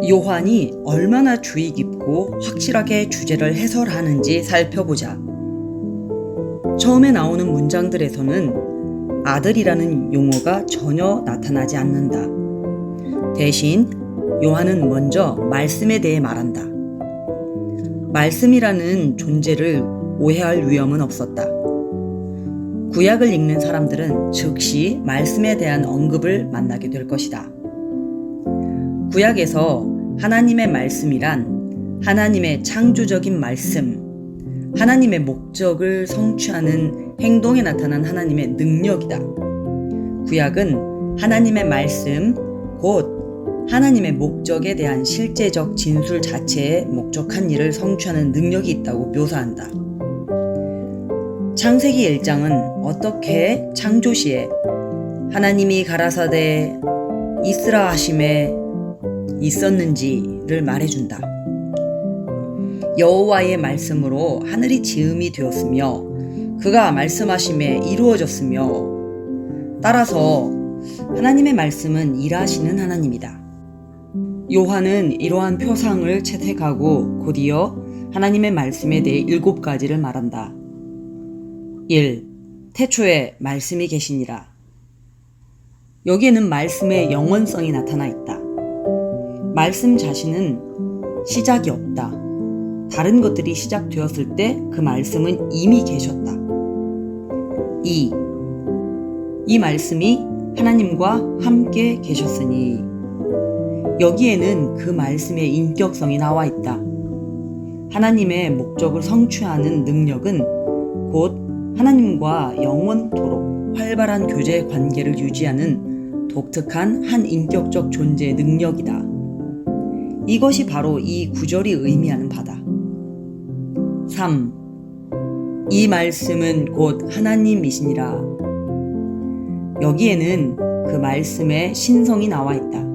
요한이 얼마나 주의 깊고 확실하게 주제를 해설하는지 살펴보자. 처음에 나오는 문장들에서는 아들이라는 용어가 전혀 나타나지 않는다. 대신 요한은 먼저 말씀에 대해 말한다. 말씀이라는 존재를 오해할 위험은 없었다. 구약을 읽는 사람들은 즉시 말씀에 대한 언급을 만나게 될 것이다. 구약에서 하나님의 말씀이란 하나님의 창조적인 말씀, 하나님의 목적을 성취하는 행동에 나타난 하나님의 능력이다. 구약은 하나님의 말씀, 곧 하나님의 목적에 대한 실제적 진술 자체에 목적한 일을 성취하는 능력이 있다고 묘사한다. 창세기 1장은 어떻게 창조시에 하나님이 가라사대 있으라 하심에 있었는지를 말해준다. 여호와의 말씀으로 하늘이 지음이 되었으며 그가 말씀하심에 이루어졌으며, 따라서 하나님의 말씀은 일하시는 하나님이다. 요한은 이러한 표상을 채택하고 곧이어 하나님의 말씀에 대해 7가지를 말한다. 1. 태초에 말씀이 계시니라. 여기에는 말씀의 영원성이 나타나 있다. 말씀 자신은 시작이 없다. 다른 것들이 시작되었을 때 그 말씀은 이미 계셨다. 2. 이 말씀이 하나님과 함께 계셨으니, 여기에는 그 말씀의 인격성이 나와 있다. 하나님의 목적을 성취하는 능력은 곧 하나님과 영원토록 활발한 교제 관계를 유지하는 독특한 한 인격적 존재의 능력이다. 이것이 바로 이 구절이 의미하는 바다. 3. 이 말씀은 곧 하나님이시니라. 여기에는 그 말씀의 신성이 나와 있다.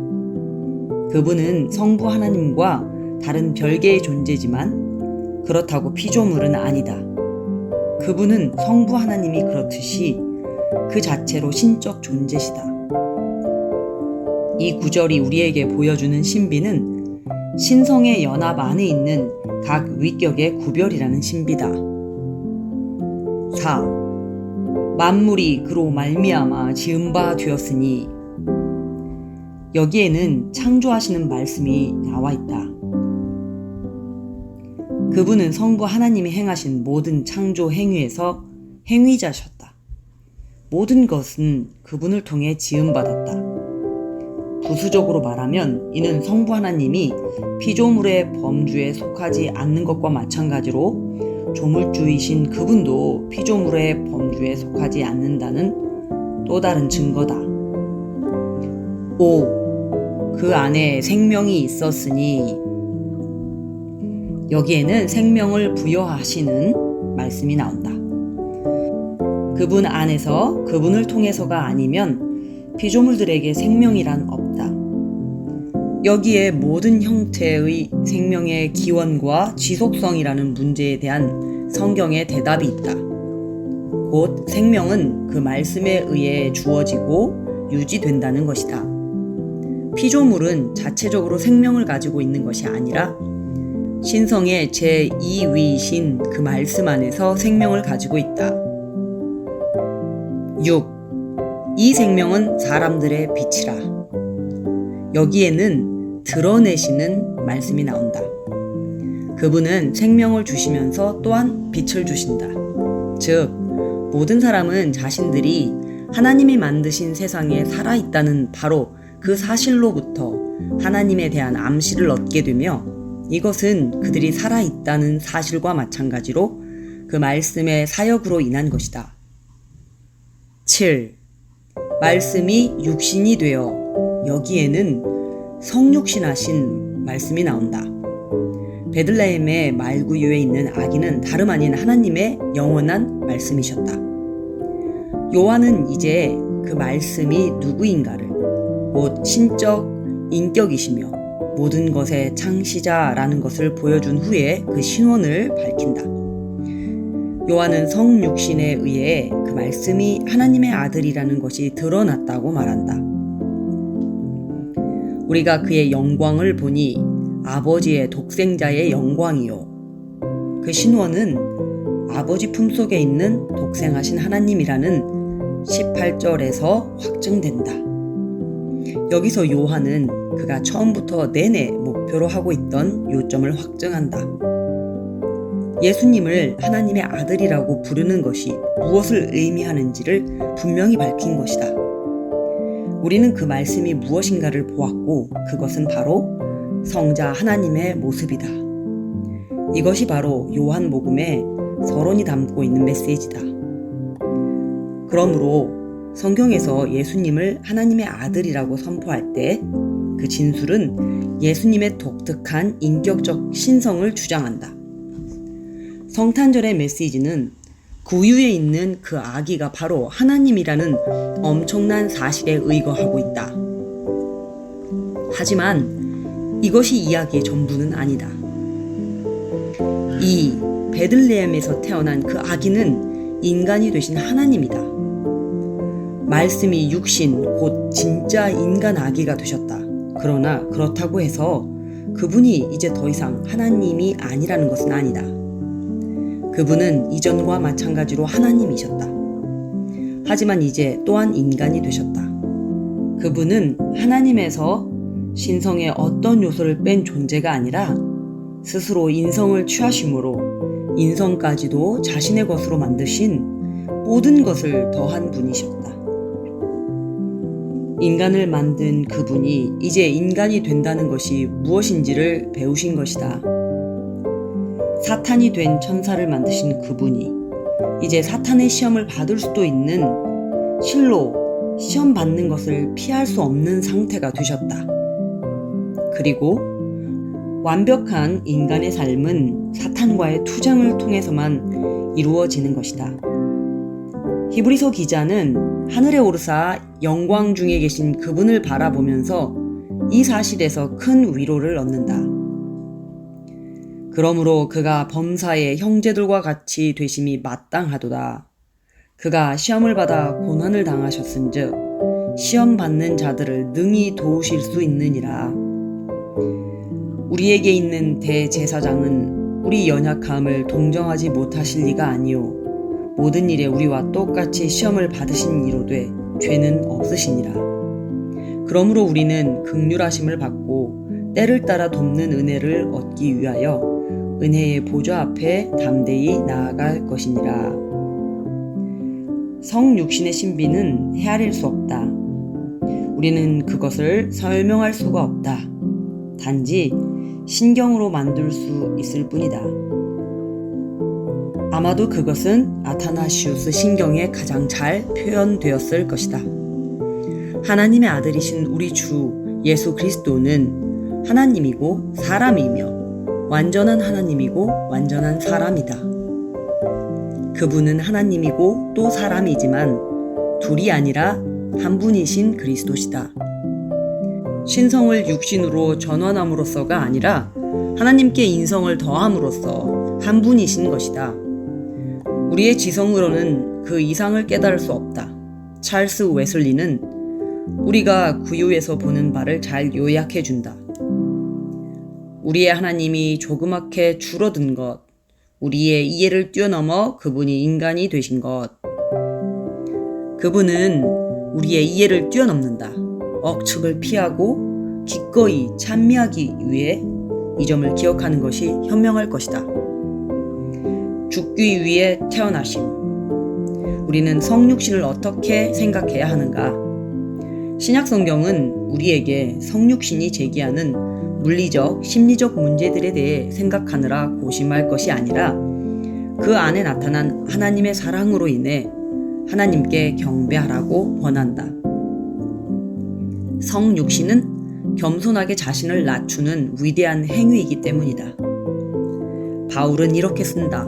그분은 성부 하나님과 다른 별개의 존재지만 그렇다고 피조물은 아니다. 그분은 성부 하나님이 그렇듯이 그 자체로 신적 존재시다. 이 구절이 우리에게 보여주는 신비는 신성의 연합 안에 있는 각 위격의 구별이라는 신비다. 4. 만물이 그로 말미암아 지은 바 되었으니, 여기에는 창조하시는 말씀이 나와 있다. 그분은 성부 하나님이 행하신 모든 창조 행위에서 행위자셨다. 모든 것은 그분을 통해 지음받았다. 부수적으로 말하면 이는 성부 하나님이 피조물의 범주에 속하지 않는 것과 마찬가지로 조물주이신 그분도 피조물의 범주에 속하지 않는다는 또 다른 증거다. 5. 그 안에 생명이 있었으니, 여기에는 생명을 부여하시는 말씀이 나온다. 그분 안에서 그분을 통해서가 아니면 피조물들에게 생명이란 없다. 여기에 모든 형태의 생명의 기원과 지속성이라는 문제에 대한 성경의 대답이 있다. 곧 생명은 그 말씀에 의해 주어지고 유지된다는 것이다. 피조물은 자체적으로 생명을 가지고 있는 것이 아니라 신성의 제2위이신 그 말씀 안에서 생명을 가지고 있다. 6. 이 생명은 사람들의 빛이라. 여기에는 드러내시는 말씀이 나온다. 그분은 생명을 주시면서 또한 빛을 주신다. 즉, 모든 사람은 자신들이 하나님이 만드신 세상에 살아있다는 바로 그 사실로부터 하나님에 대한 암시를 얻게 되며, 이것은 그들이 살아있다는 사실과 마찬가지로 그 말씀의 사역으로 인한 것이다. 7. 말씀이 육신이 되어, 여기에는 성육신하신 말씀이 나온다. 베들레헴의 말구유에 있는 아기는 다름 아닌 하나님의 영원한 말씀이셨다. 요한은 이제 그 말씀이 누구인가를, 곧 신적 인격이시며 모든 것의 창시자라는 것을 보여준 후에 그 신원을 밝힌다. 요한은 성육신에 의해 그 말씀이 하나님의 아들이라는 것이 드러났다고 말한다. 우리가 그의 영광을 보니 아버지의 독생자의 영광이요. 그 신원은 아버지 품속에 있는 독생하신 하나님이라는 18절에서 확증된다. 여기서 요한은 그가 처음부터 내내 목표로 하고 있던 요점을 확증한다. 예수님을 하나님의 아들이라고 부르는 것이 무엇을 의미하는지를 분명히 밝힌 것이다. 우리는 그 말씀이 무엇인가를 보았고 그것은 바로 성자 하나님의 모습이다. 이것이 바로 요한복음의 서론이 담고 있는 메시지다. 그러므로 성경에서 예수님을 하나님의 아들이라고 선포할 때 그 진술은 예수님의 독특한 인격적 신성을 주장한다. 성탄절의 메시지는 그 위에 있는 그 아기가 바로 하나님이라는 엄청난 사실에 의거하고 있다. 하지만 이것이 이야기의 전부는 아니다. 이 베들레헴에서 태어난 그 아기는 인간이 되신 하나님이다. 말씀이 육신 곧 진짜 인간 아기가 되셨다. 그러나 그렇다고 해서 그분이 이제 더 이상 하나님이 아니라는 것은 아니다. 그분은 이전과 마찬가지로 하나님이셨다. 하지만 이제 또한 인간이 되셨다. 그분은 하나님에서 신성의 어떤 요소를 뺀 존재가 아니라 스스로 인성을 취하심으로 인성까지도 자신의 것으로 만드신 모든 것을 더한 분이셨다. 인간을 만든 그분이 이제 인간이 된다는 것이 무엇인지를 배우신 것이다. 사탄이 된 천사를 만드신 그분이 이제 사탄의 시험을 받을 수도 있는 실로 시험 받는 것을 피할 수 없는 상태가 되셨다. 그리고 완벽한 인간의 삶은 사탄과의 투쟁을 통해서만 이루어지는 것이다. 히브리서 기자는 하늘에 오르사 영광 중에 계신 그분을 바라보면서 이 사실에서 큰 위로를 얻는다. 그러므로 그가 범사의 형제들과 같이 되심이 마땅하도다. 그가 시험을 받아 고난을 당하셨은즉 시험 받는 자들을 능히 도우실 수 있느니라. 우리에게 있는 대제사장은 우리 연약함을 동정하지 못하실 리가 아니요 모든 일에 우리와 똑같이 시험을 받으신 이로되 죄는 없으시니라. 그러므로 우리는 긍휼하심을 받고 때를 따라 돕는 은혜를 얻기 위하여 은혜의 보좌 앞에 담대히 나아갈 것이니라. 성육신의 신비는 헤아릴 수 없다. 우리는 그것을 설명할 수가 없다. 단지 신경으로 만들 수 있을 뿐이다. 아마도 그것은 아타나시우스 신경에 가장 잘 표현되었을 것이다. 하나님의 아들이신 우리 주 예수 그리스도는 하나님이고 사람이며 완전한 하나님이고 완전한 사람이다. 그분은 하나님이고 또 사람이지만 둘이 아니라 한 분이신 그리스도시다. 신성을 육신으로 전환함으로써가 아니라 하나님께 인성을 더함으로써 한 분이신 것이다. 우리의 지성으로는 그 이상을 깨달을 수 없다. 찰스 웨슬리는 우리가 구유에서 보는 바를 잘 요약해준다. 우리의 하나님이 조그맣게 줄어든 것, 우리의 이해를 뛰어넘어 그분이 인간이 되신 것. 그분은 우리의 이해를 뛰어넘는다. 억측을 피하고 기꺼이 찬미하기 위해 이 점을 기억하는 것이 현명할 것이다. 죽기 위해 태어나심. 우리는 성육신을 어떻게 생각해야 하는가? 신약성경은 우리에게 성육신이 제기하는 물리적, 심리적 문제들에 대해 생각하느라 고심할 것이 아니라 그 안에 나타난 하나님의 사랑으로 인해 하나님께 경배하라고 권한다. 성육신은 겸손하게 자신을 낮추는 위대한 행위이기 때문이다. 바울은 이렇게 쓴다.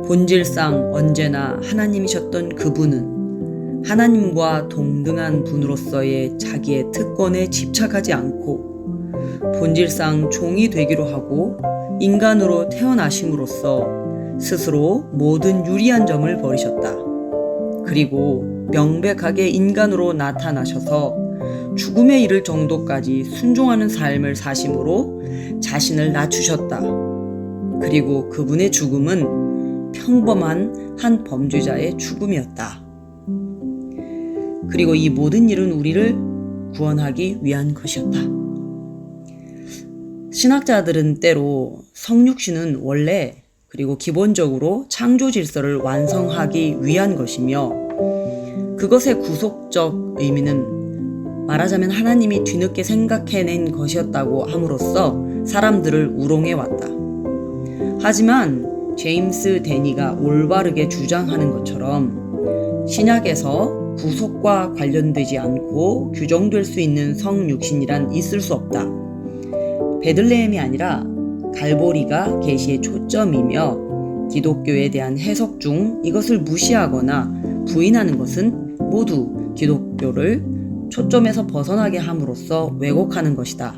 본질상 언제나 하나님이셨던 그분은 하나님과 동등한 분으로서의 자기의 특권에 집착하지 않고 본질상 종이 되기로 하고 인간으로 태어나심으로써 스스로 모든 유리한 점을 버리셨다. 그리고 명백하게 인간으로 나타나셔서 죽음에 이를 정도까지 순종하는 삶을 사심으로 자신을 낮추셨다. 그리고 그분의 죽음은 평범한 한 범죄자의 죽음이었다. 그리고 이 모든 일은 우리를 구원하기 위한 것이었다. 신학자들은 때로 성육신은 원래 그리고 기본적으로 창조 질서를 완성하기 위한 것이며 그것의 구속적 의미는 말하자면 하나님이 뒤늦게 생각해낸 것이었다고 함으로써 사람들을 우롱해왔다. 하지만 제임스 데니가 올바르게 주장하는 것처럼 신약에서 구속과 관련되지 않고 규정될 수 있는 성육신이란 있을 수 없다. 베들레헴이 아니라 갈보리가 계시의 초점이며 기독교에 대한 해석 중 이것을 무시하거나 부인하는 것은 모두 기독교를 초점에서 벗어나게 함으로써 왜곡하는 것이다.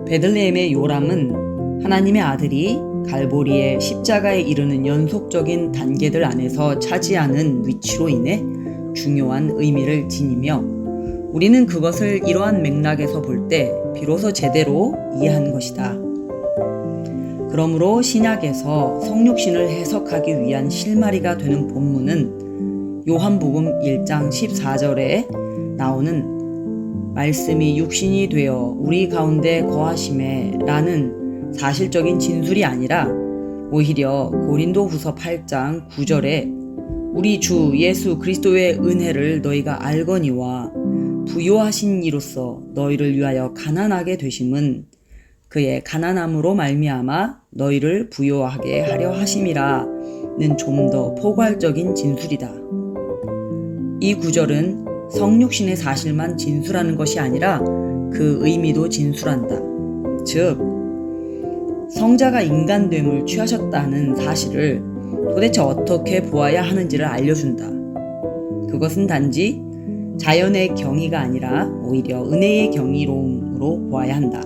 베들레헴의 요람은 하나님의 아들이 갈보리의 십자가에 이르는 연속적인 단계들 안에서 차지하는 위치로 인해 중요한 의미를 지니며 우리는 그것을 이러한 맥락에서 볼 때 비로소 제대로 이해한 것이다. 그러므로 신약에서 성육신을 해석하기 위한 실마리가 되는 본문은 요한복음 1장 14절에 나오는 말씀이 육신이 되어 우리 가운데 거하심에 라는 사실적인 진술이 아니라 오히려 고린도후서 8장 9절에 우리 주 예수 그리스도의 은혜를 너희가 알거니와 부요하신 이로써 너희를 위하여 가난하게 되심은 그의 가난함으로 말미암아 너희를 부요하게 하려 하심이라는 좀 더 포괄적인 진술이다. 이 구절은 성육신의 사실만 진술하는 것이 아니라 그 의미도 진술한다. 즉 성자가 인간됨을 취하셨다는 사실을 도대체 어떻게 보아야 하는지를 알려준다. 그것은 단지 자연의 경이가 아니라 오히려 은혜의 경이로움으로 보아야 한다.